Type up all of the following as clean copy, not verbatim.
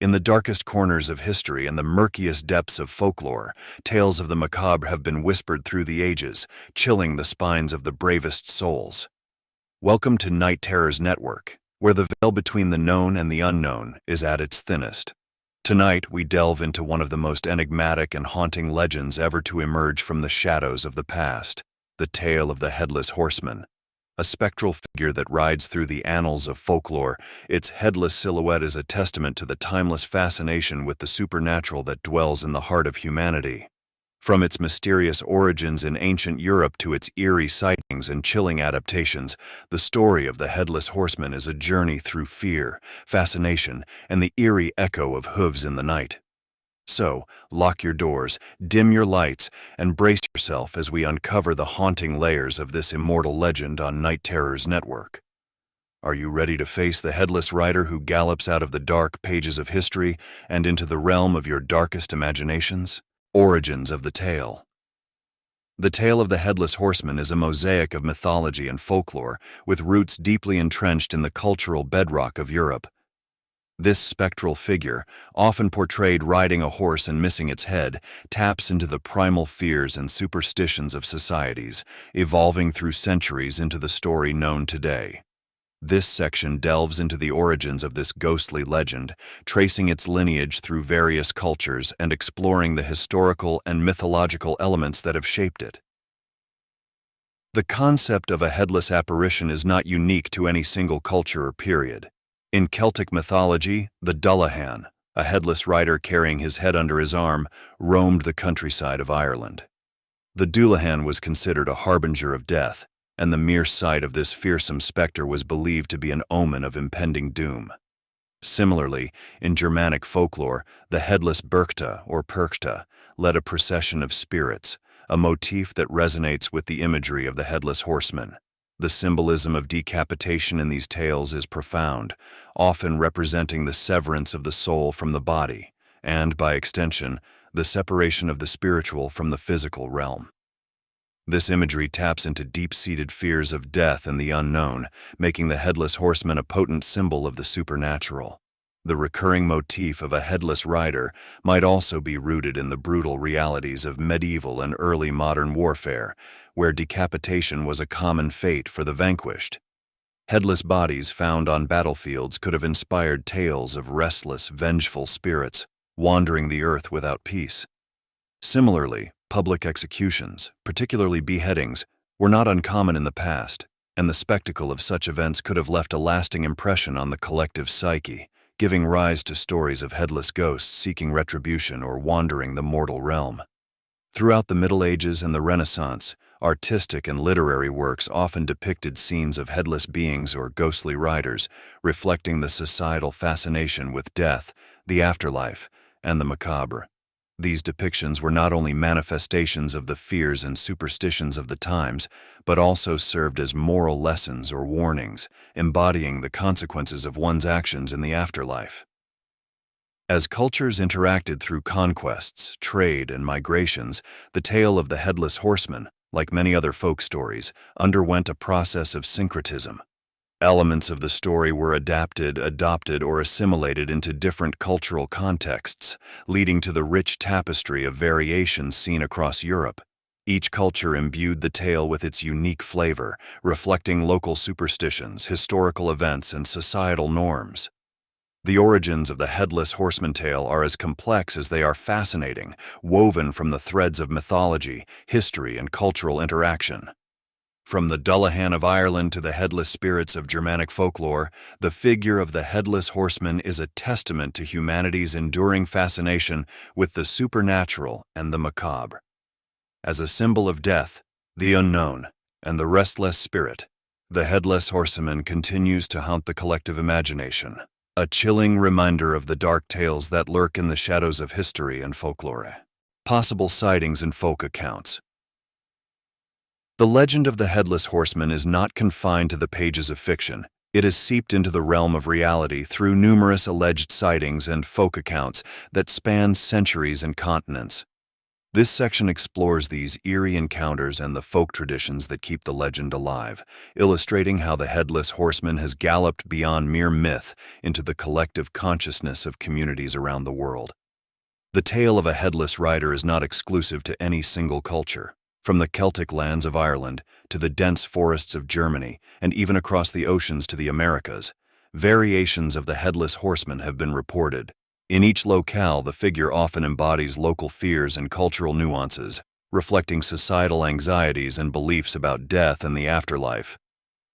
In the darkest corners of history and the murkiest depths of folklore, tales of the macabre have been whispered through the ages, chilling the spines of the bravest souls. Welcome to Night Terrors Network, where the veil between the known and the unknown is at its thinnest. Tonight, we delve into one of the most enigmatic and haunting legends ever to emerge from the shadows of the past, the tale of the Headless Horseman. A spectral figure that rides through the annals of folklore, its headless silhouette is a testament to the timeless fascination with the supernatural that dwells in the heart of humanity. From its mysterious origins in ancient Europe to its eerie sightings and chilling adaptations, the story of the Headless Horseman is a journey through fear, fascination, and the eerie echo of hooves in the night. So, lock your doors, dim your lights, and brace yourself as we uncover the haunting layers of this immortal legend on Night Terrors Network. Are you ready to face the headless rider who gallops out of the dark pages of history and into the realm of your darkest imaginations? Origins of the tale. The tale of the Headless Horseman is a mosaic of mythology and folklore, with roots deeply entrenched in the cultural bedrock of Europe. This spectral figure, often portrayed riding a horse and missing its head, taps into the primal fears and superstitions of societies, evolving through centuries into the story known today. This section delves into the origins of this ghostly legend, tracing its lineage through various cultures and exploring the historical and mythological elements that have shaped it. The concept of a headless apparition is not unique to any single culture or period. In Celtic mythology, the Dullahan, a headless rider carrying his head under his arm, roamed the countryside of Ireland. The Dullahan was considered a harbinger of death, and the mere sight of this fearsome specter was believed to be an omen of impending doom. Similarly, in Germanic folklore, the headless Berchta or Perchta led a procession of spirits, a motif that resonates with the imagery of the Headless Horseman. The symbolism of decapitation in these tales is profound, often representing the severance of the soul from the body, and, by extension, the separation of the spiritual from the physical realm. This imagery taps into deep-seated fears of death and the unknown, making the Headless Horseman a potent symbol of the supernatural. The recurring motif of a headless rider might also be rooted in the brutal realities of medieval and early modern warfare, where decapitation was a common fate for the vanquished. Headless bodies found on battlefields could have inspired tales of restless, vengeful spirits wandering the earth without peace. Similarly, public executions, particularly beheadings, were not uncommon in the past, and the spectacle of such events could have left a lasting impression on the collective psyche, giving rise to stories of headless ghosts seeking retribution or wandering the mortal realm. Throughout the Middle Ages and the Renaissance, artistic and literary works often depicted scenes of headless beings or ghostly riders, reflecting the societal fascination with death, the afterlife, and the macabre. These depictions were not only manifestations of the fears and superstitions of the times, but also served as moral lessons or warnings, embodying the consequences of one's actions in the afterlife. As cultures interacted through conquests, trade, and migrations, the tale of the Headless Horseman, like many other folk stories, underwent a process of syncretism. Elements of the story were adapted, adopted, or assimilated into different cultural contexts, leading to the rich tapestry of variations seen across Europe. Each culture imbued the tale with its unique flavor, reflecting local superstitions, historical events, and societal norms. The origins of the Headless Horseman tale are as complex as they are fascinating, woven from the threads of mythology, history, and cultural interaction. From the Dullahan of Ireland to the headless spirits of Germanic folklore, the figure of the Headless Horseman is a testament to humanity's enduring fascination with the supernatural and the macabre. As a symbol of death, the unknown, and the restless spirit, the Headless Horseman continues to haunt the collective imagination, a chilling reminder of the dark tales that lurk in the shadows of history and folklore. Possible sightings and folk accounts. The legend of the Headless Horseman is not confined to the pages of fiction. It has seeped into the realm of reality through numerous alleged sightings and folk accounts that span centuries and continents. This section explores these eerie encounters and the folk traditions that keep the legend alive, illustrating how the Headless Horseman has galloped beyond mere myth into the collective consciousness of communities around the world. The tale of a headless rider is not exclusive to any single culture. From the Celtic lands of Ireland to the dense forests of Germany, and even across the oceans to the Americas, variations of the Headless Horseman have been reported. In each locale, the figure often embodies local fears and cultural nuances, reflecting societal anxieties and beliefs about death and the afterlife.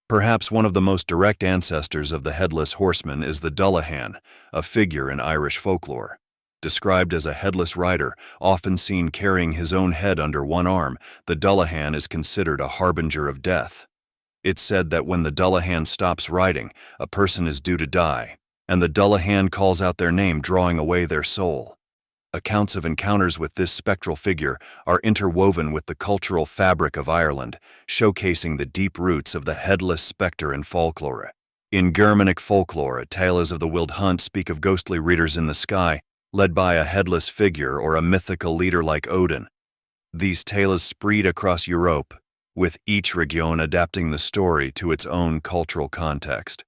Perhaps one of the most direct ancestors of the Headless Horseman is the Dullahan, a figure in Irish folklore. Described as a headless rider, often seen carrying his own head under one arm, the Dullahan is considered a harbinger of death. It's said that when the Dullahan stops riding, a person is due to die, and the Dullahan calls out their name, drawing away their soul. Accounts of encounters with this spectral figure are interwoven with the cultural fabric of Ireland, showcasing the deep roots of the headless spectre in folklore. In Germanic folklore, tales of the Wild Hunt speak of ghostly riders in the sky, led by a headless figure or a mythical leader like Odin. These tales spread across Europe, with each region adapting the story to its own cultural context.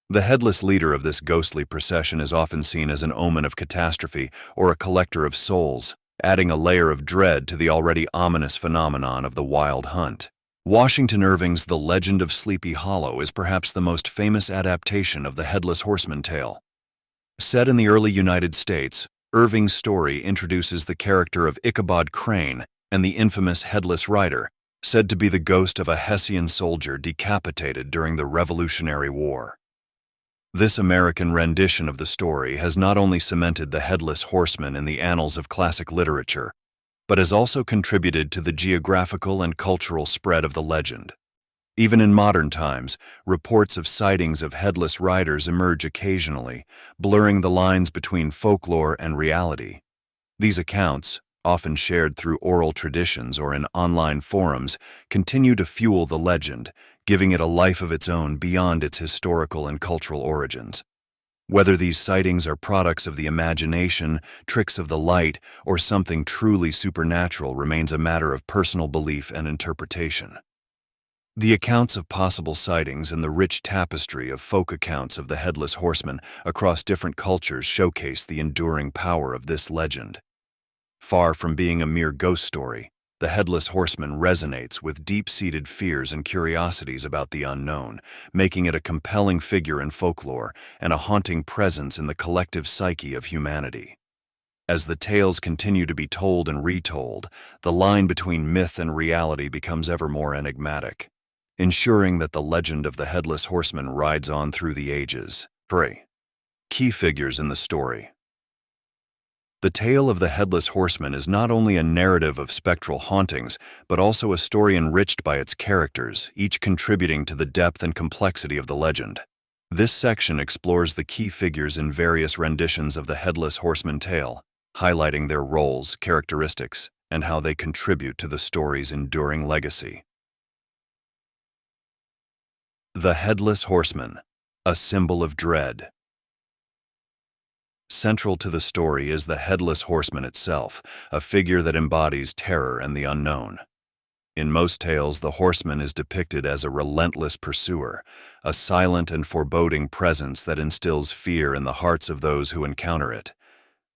The headless leader of this ghostly procession is often seen as an omen of catastrophe or a collector of souls, adding a layer of dread to the already ominous phenomenon of the Wild Hunt. Washington Irving's The Legend of Sleepy Hollow is perhaps the most famous adaptation of the Headless Horseman tale. Set in the early United States, Irving's story introduces the character of Ichabod Crane and the infamous Headless Rider, said to be the ghost of a Hessian soldier decapitated during the Revolutionary War. This American rendition of the story has not only cemented the Headless Horseman in the annals of classic literature, but has also contributed to the geographical and cultural spread of the legend. Even in modern times, reports of sightings of headless riders emerge occasionally, blurring the lines between folklore and reality. These accounts, often shared through oral traditions or in online forums, continue to fuel the legend, giving it a life of its own beyond its historical and cultural origins. Whether these sightings are products of the imagination, tricks of the light, or something truly supernatural remains a matter of personal belief and interpretation. The accounts of possible sightings and the rich tapestry of folk accounts of the Headless Horseman across different cultures showcase the enduring power of this legend. Far from being a mere ghost story, the Headless Horseman resonates with deep-seated fears and curiosities about the unknown, making it a compelling figure in folklore and a haunting presence in the collective psyche of humanity. As the tales continue to be told and retold, the line between myth and reality becomes ever more enigmatic, ensuring that the legend of the Headless Horseman rides on through the ages. 3. Key figures in the story. The tale of the Headless Horseman is not only a narrative of spectral hauntings, but also a story enriched by its characters, each contributing to the depth and complexity of the legend. This section explores the key figures in various renditions of the Headless Horseman tale, highlighting their roles, characteristics, and how they contribute to the story's enduring legacy. The Headless Horseman, a symbol of dread. Central to the story is the Headless Horseman itself, a figure that embodies terror and the unknown. In most tales, the horseman is depicted as a relentless pursuer, a silent and foreboding presence that instills fear in the hearts of those who encounter it.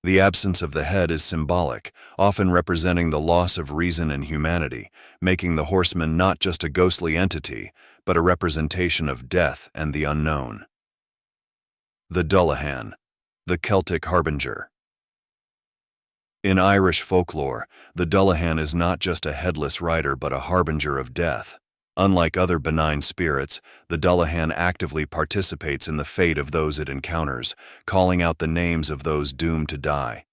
The absence of the head is symbolic, often representing the loss of reason and humanity, making the horseman not just a ghostly entity, but a representation of death and the unknown. The Dullahan, the Celtic harbinger. In Irish folklore, the Dullahan is not just a headless rider but a harbinger of death. Unlike other benign spirits, the Dullahan actively participates in the fate of those it encounters, calling out the names of those doomed to die.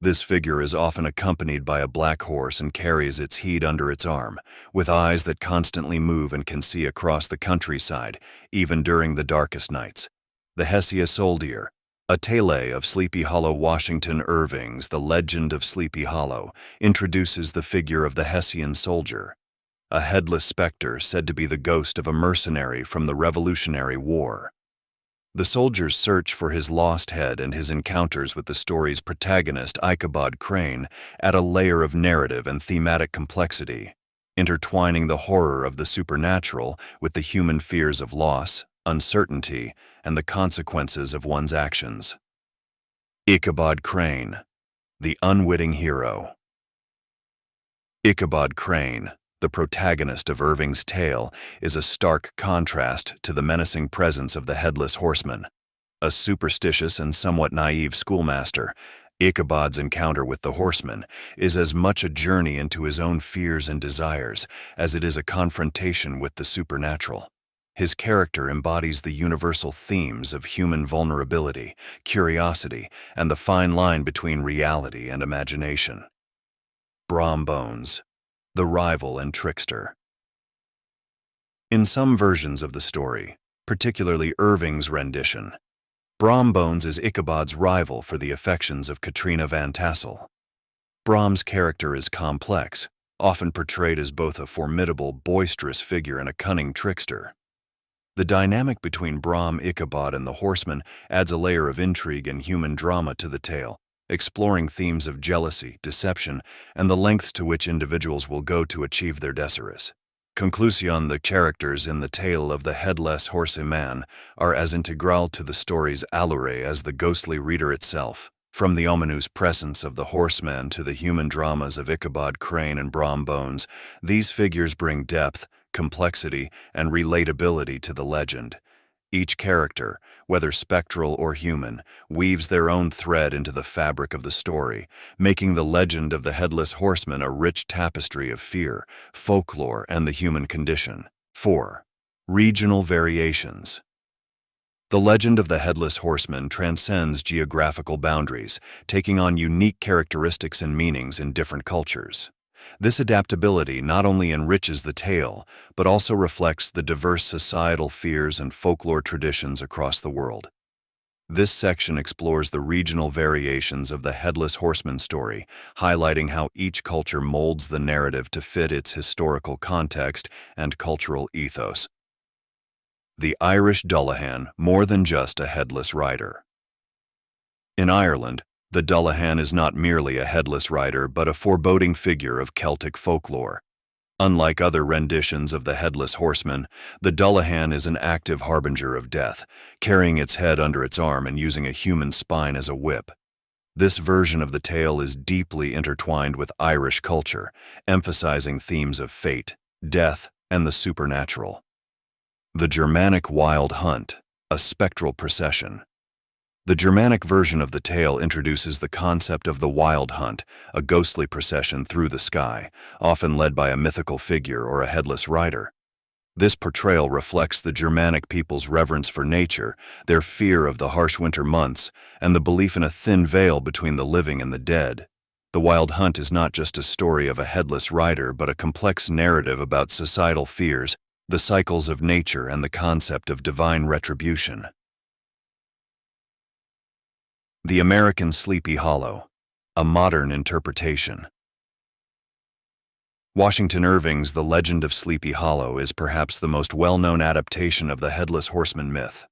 This figure is often accompanied by a black horse and carries its head under its arm, with eyes that constantly move and can see across the countryside, even during the darkest nights. The Hessian soldier, a tale of Sleepy Hollow. Washington Irving's The Legend of Sleepy Hollow introduces the figure of the Hessian soldier, a headless specter said to be the ghost of a mercenary from the Revolutionary War. The soldier's search for his lost head and his encounters with the story's protagonist, Ichabod Crane, add a layer of narrative and thematic complexity, intertwining the horror of the supernatural with the human fears of loss, uncertainty, and the consequences of one's actions. Ichabod Crane, the unwitting hero. Ichabod Crane, the protagonist of Irving's tale, is a stark contrast to the menacing presence of the Headless Horseman. A superstitious and somewhat naive schoolmaster, Ichabod's encounter with the horseman is as much a journey into his own fears and desires as it is a confrontation with the supernatural. His character embodies the universal themes of human vulnerability, curiosity, and the fine line between reality and imagination. Brom Bones, the rival and trickster. In some versions of the story, particularly Irving's rendition, Brom Bones is Ichabod's rival for the affections of Katrina Van Tassel. Brom's character is complex, often portrayed as both a formidable, boisterous figure and a cunning trickster. The dynamic between Brom, Ichabod, and the horseman adds a layer of intrigue and human drama to the tale, exploring themes of jealousy, deception, and the lengths to which individuals will go to achieve their desires. Conclusion: the characters in the tale of the Headless Horseman are as integral to the story's allure as the ghostly reader itself. From the ominous presence of the horseman to the human dramas of Ichabod Crane and Brom Bones, these figures bring depth, complexity, and relatability to the legend. Each character, whether spectral or human, weaves their own thread into the fabric of the story, making the legend of the Headless Horseman a rich tapestry of fear, folklore, and the human condition. 4. Regional variations. The legend of the Headless Horseman transcends geographical boundaries, taking on unique characteristics and meanings in different cultures. This adaptability not only enriches the tale, but also reflects the diverse societal fears and folklore traditions across the world. This section explores the regional variations of the Headless Horseman story, highlighting how each culture molds the narrative to fit its historical context and cultural ethos. The Irish Dullahan, more than just a headless rider. In Ireland, the Dullahan is not merely a headless rider but a foreboding figure of Celtic folklore. Unlike other renditions of the Headless Horseman, the Dullahan is an active harbinger of death, carrying its head under its arm and using a human spine as a whip. This version of the tale is deeply intertwined with Irish culture, emphasizing themes of fate, death, and the supernatural. The Germanic Wild Hunt, a spectral procession. The Germanic version of the tale introduces the concept of the wild hunt, a ghostly procession through the sky, often led by a mythical figure or a headless rider. This portrayal reflects the Germanic people's reverence for nature, their fear of the harsh winter months, and the belief in a thin veil between the living and the dead. The Wild Hunt is not just a story of a headless rider but a complex narrative about societal fears, the cycles of nature, and the concept of divine retribution. The American Sleepy Hollow, a modern interpretation. Washington Irving's The Legend of Sleepy Hollow is perhaps the most well-known adaptation of the Headless Horseman myth.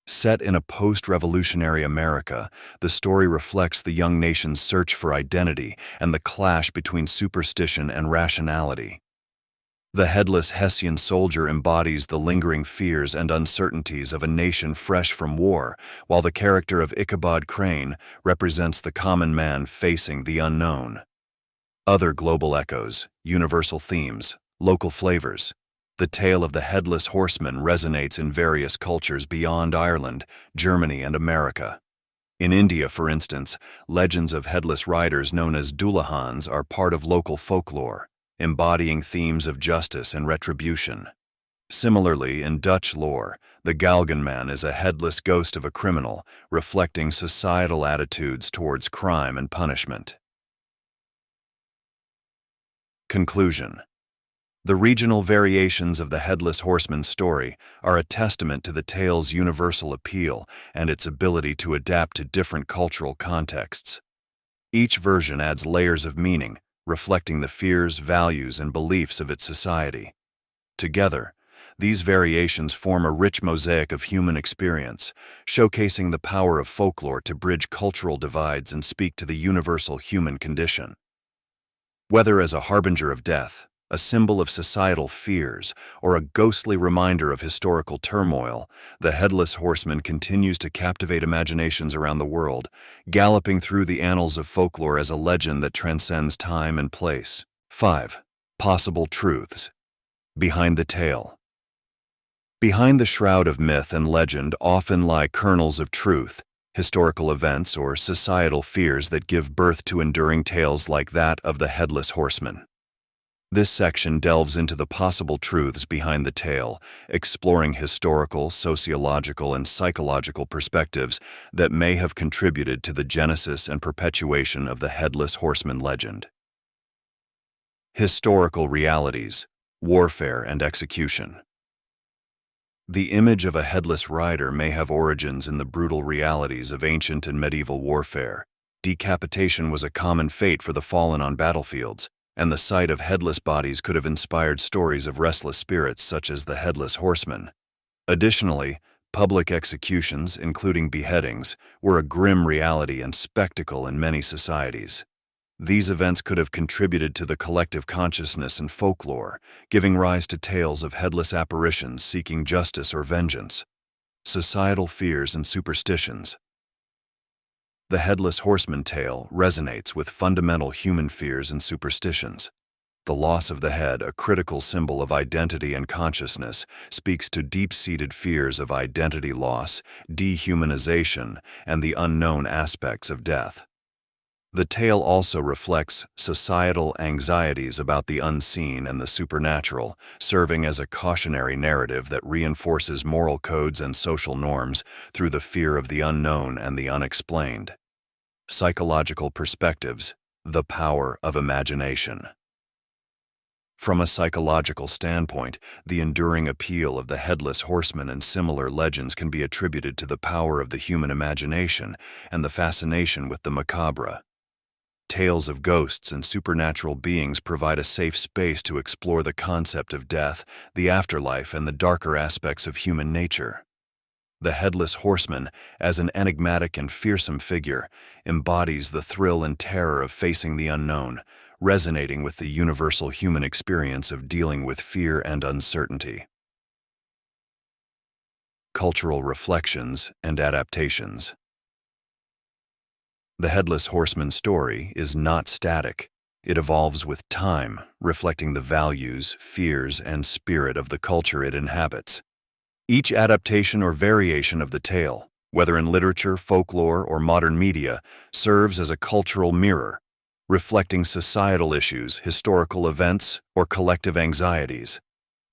Set in a post-revolutionary America, the story reflects the young nation's search for identity and the clash between superstition and rationality. The headless Hessian soldier embodies the lingering fears and uncertainties of a nation fresh from war, while the character of Ichabod Crane represents the common man facing the unknown. Other global echoes, universal themes, local flavors. The tale of the Headless Horseman resonates in various cultures beyond Ireland, Germany, and America. In India, for instance, legends of headless riders known as dullahans are part of local folklore, embodying themes of justice and retribution. Similarly, in Dutch lore, the Galgenman is a headless ghost of a criminal, reflecting societal attitudes towards crime and punishment. Conclusion. The regional variations of the Headless Horseman story are a testament to the tale's universal appeal and its ability to adapt to different cultural contexts. Each version adds layers of meaning, reflecting the fears, values, and beliefs of its society. Together, These variations form a rich mosaic of human experience, showcasing the power of folklore to bridge cultural divides and speak to the universal human condition. Whether as a harbinger of death, a symbol of societal fears, or a ghostly reminder of historical turmoil, the Headless Horseman continues to captivate imaginations around the world, galloping through the annals of folklore as a legend that transcends time and place. 5. Possible truths. Behind the tale. Behind the shroud of myth and legend often lie kernels of truth, historical events or societal fears that give birth to enduring tales like that of the Headless Horseman. This section delves into the possible truths behind the tale, exploring historical, sociological, and psychological perspectives that may have contributed to the genesis and perpetuation of the Headless Horseman legend. Historical realities, warfare, and execution. The image of a headless rider may have origins in the brutal realities of ancient and medieval warfare. Decapitation was a common fate for the fallen on battlefields, and the sight of headless bodies could have inspired stories of restless spirits such as the Headless Horseman. Additionally, public executions, including beheadings, were a grim reality and spectacle in many societies. These events could have contributed to the collective consciousness and folklore, giving rise to tales of headless apparitions seeking justice or vengeance. Societal fears and superstitions. The Headless Horseman tale resonates with fundamental human fears and superstitions. The loss of the head, a critical symbol of identity and consciousness, speaks to deep-seated fears of identity loss, dehumanization, and the unknown aspects of death. The tale also reflects societal anxieties about the unseen and the supernatural, serving as a cautionary narrative that reinforces moral codes and social norms through the fear of the unknown and the unexplained. Psychological perspectives, the power of imagination. From a psychological standpoint, the enduring appeal of the Headless Horseman and similar legends can be attributed to the power of the human imagination and the fascination with the macabre. Tales of ghosts and supernatural beings provide a safe space to explore the concept of death, the afterlife, and the darker aspects of human nature. The Headless Horseman, as an enigmatic and fearsome figure, embodies the thrill and terror of facing the unknown, resonating with the universal human experience of dealing with fear and uncertainty. Cultural reflections and adaptations. The Headless Horseman story is not static. It evolves with time, reflecting the values, fears, and spirit of the culture it inhabits. Each adaptation or variation of the tale, whether in literature, folklore, or modern media, serves as a cultural mirror, reflecting societal issues, historical events, or collective anxieties.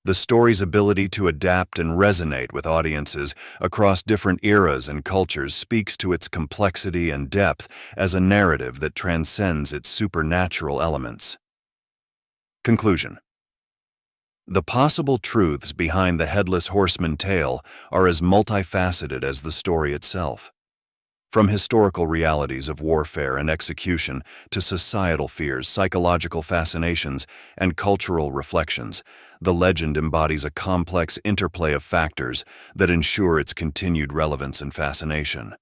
The story's ability to adapt and resonate with audiences across different eras and cultures speaks to its complexity and depth as a narrative that transcends its supernatural elements. Conclusion. The possible truths behind the Headless Horseman tale are as multifaceted as the story itself. From historical realities of warfare and execution to societal fears, psychological fascinations, and cultural reflections, the legend embodies a complex interplay of factors that ensure its continued relevance and fascination.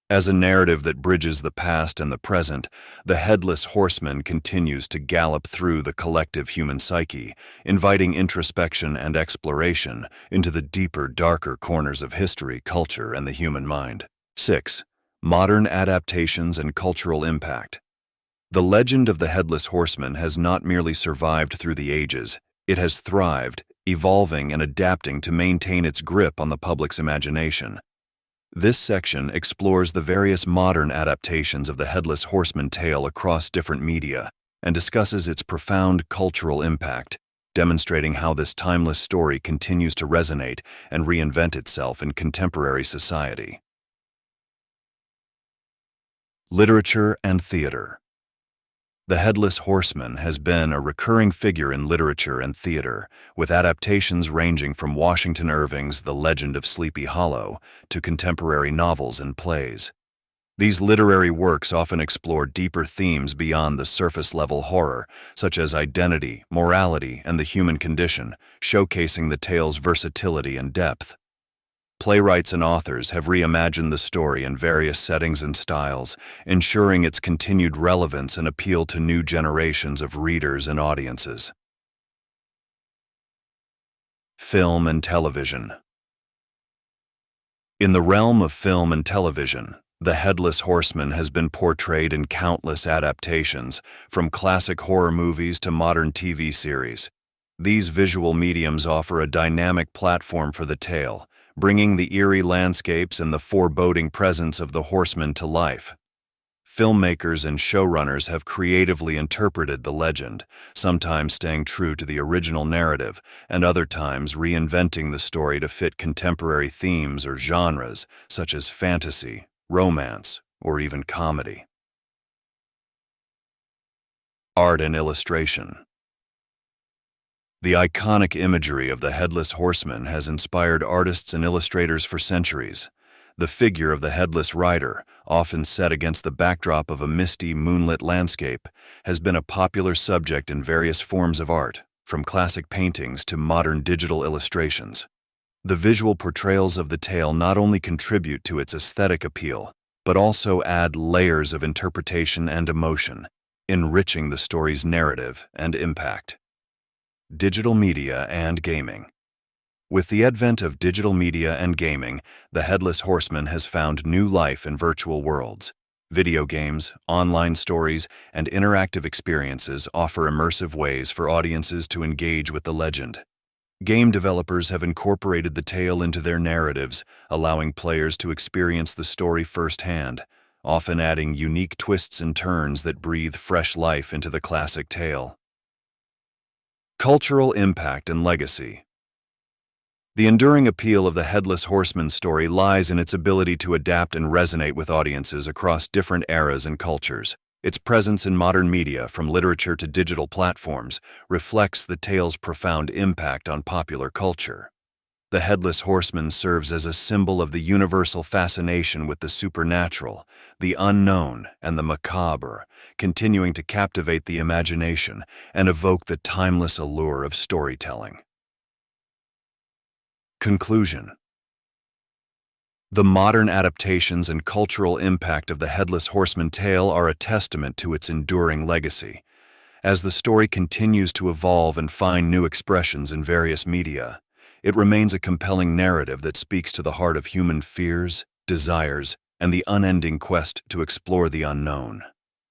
As a narrative that bridges the past and the present, the Headless Horseman continues to gallop through the collective human psyche, inviting introspection and exploration into the deeper, darker corners of history, culture, and the human mind. 6. Modern adaptations and cultural impact. The legend of the Headless Horseman has not merely survived through the ages, it has thrived, evolving and adapting to maintain its grip on the public's imagination. This section explores the various modern adaptations of the Headless Horseman tale across different media and discusses its profound cultural impact, demonstrating how this timeless story continues to resonate and reinvent itself in contemporary society. Literature and theater. The Headless Horseman has been a recurring figure in literature and theater, with adaptations ranging from Washington Irving's The Legend of Sleepy Hollow to contemporary novels and plays. These literary works often explore deeper themes beyond the surface-level horror, such as identity, morality, and the human condition, showcasing the tale's versatility and depth. Playwrights and authors have reimagined the story in various settings and styles, ensuring its continued relevance and appeal to new generations of readers and audiences. Film and television. In the realm of film and television, the Headless Horseman has been portrayed in countless adaptations, from classic horror movies to modern TV series. These visual mediums offer a dynamic platform for the tale, bringing the eerie landscapes and the foreboding presence of the horseman to life. Filmmakers and showrunners have creatively interpreted the legend, sometimes staying true to the original narrative, and other times reinventing the story to fit contemporary themes or genres, such as fantasy, romance, or even comedy. Art and illustration. The iconic imagery of the Headless Horseman has inspired artists and illustrators for centuries. The figure of the headless rider, often set against the backdrop of a misty, moonlit landscape, has been a popular subject in various forms of art, from classic paintings to modern digital illustrations. The visual portrayals of the tale not only contribute to its aesthetic appeal, but also add layers of interpretation and emotion, enriching the story's narrative and impact. Digital media and gaming. With the advent of digital media and gaming, the Headless Horseman has found new life in virtual worlds. Video games, online stories, and interactive experiences offer immersive ways for audiences to engage with the legend. Game developers have incorporated the tale into their narratives, allowing players to experience the story firsthand, often adding unique twists and turns that breathe fresh life into the classic tale. Cultural impact and legacy. The enduring appeal of the Headless Horseman story lies in its ability to adapt and resonate with audiences across different eras and cultures. Its presence in modern media, from literature to digital platforms, reflects the tale's profound impact on popular culture. The Headless Horseman serves as a symbol of the universal fascination with the supernatural, the unknown, and the macabre, continuing to captivate the imagination and evoke the timeless allure of storytelling. Conclusion. The modern adaptations and cultural impact of the Headless Horseman tale are a testament to its enduring legacy. As the story continues to evolve and find new expressions in various media, it remains a compelling narrative that speaks to the heart of human fears, desires, and the unending quest to explore the unknown.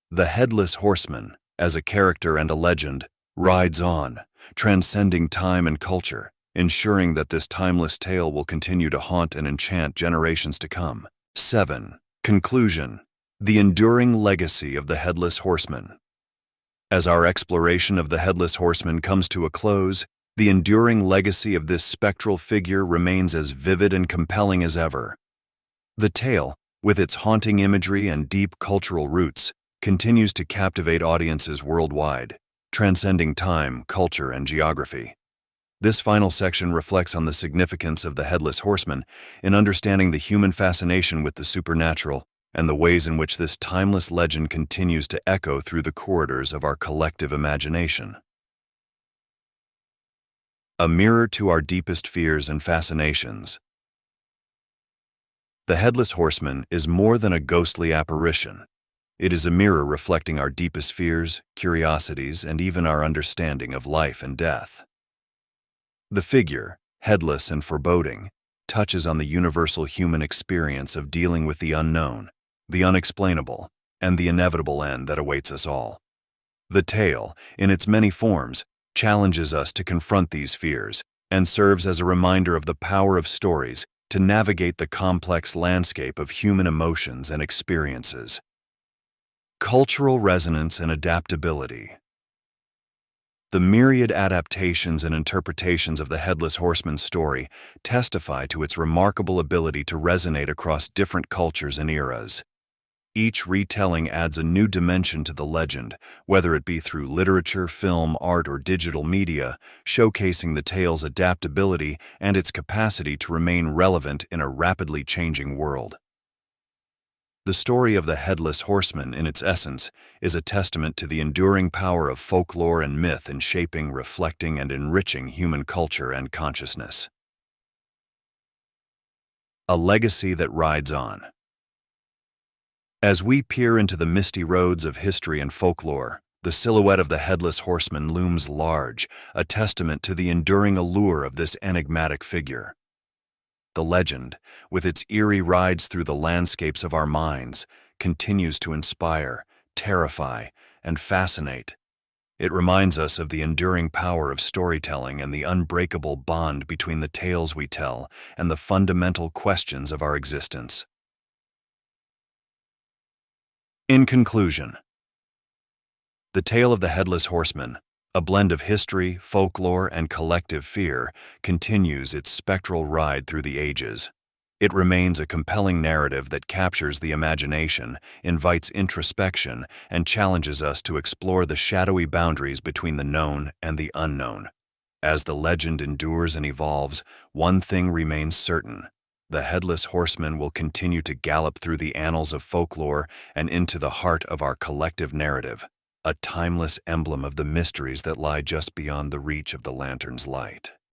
The Headless Horseman, as a character and a legend, rides on, transcending time and culture, ensuring that this timeless tale will continue to haunt and enchant generations to come. 7. Conclusion. The enduring legacy of the Headless Horseman. As our exploration of the Headless Horseman comes to a close, the enduring legacy of this spectral figure remains as vivid and compelling as ever. The tale, with its haunting imagery and deep cultural roots, continues to captivate audiences worldwide, transcending time, culture, and geography. This final section reflects on the significance of the Headless Horseman in understanding the human fascination with the supernatural and the ways in which this timeless legend continues to echo through the corridors of our collective imagination. A mirror to our deepest fears and fascinations. The Headless Horseman is more than a ghostly apparition. It is a mirror reflecting our deepest fears, curiosities, and even our understanding of life and death. The figure, headless and foreboding, touches on the universal human experience of dealing with the unknown, the unexplainable, and the inevitable end that awaits us all. The tale, in its many forms, challenges us to confront these fears and serves as a reminder of the power of stories to navigate the complex landscape of human emotions and experiences. Cultural resonance and adaptability. The myriad adaptations and interpretations of the Headless Horseman story testify to its remarkable ability to resonate across different cultures and eras. Each retelling adds a new dimension to the legend, whether it be through literature, film, art, or digital media, showcasing the tale's adaptability and its capacity to remain relevant in a rapidly changing world. The story of the Headless Horseman, in its essence, is a testament to the enduring power of folklore and myth in shaping, reflecting, and enriching human culture and consciousness. A legacy that rides on. As we peer into the misty roads of history and folklore, the silhouette of the Headless Horseman looms large, a testament to the enduring allure of this enigmatic figure. The legend, with its eerie rides through the landscapes of our minds, continues to inspire, terrify, and fascinate. It reminds us of the enduring power of storytelling and the unbreakable bond between the tales we tell and the fundamental questions of our existence. In conclusion, the tale of the Headless Horseman, a blend of history, folklore, and collective fear, continues its spectral ride through the ages. It remains a compelling narrative that captures the imagination, invites introspection, and challenges us to explore the shadowy boundaries between the known and the unknown. As the legend endures and evolves, one thing remains certain: the Headless Horseman will continue to gallop through the annals of folklore and into the heart of our collective narrative, a timeless emblem of the mysteries that lie just beyond the reach of the lantern's light.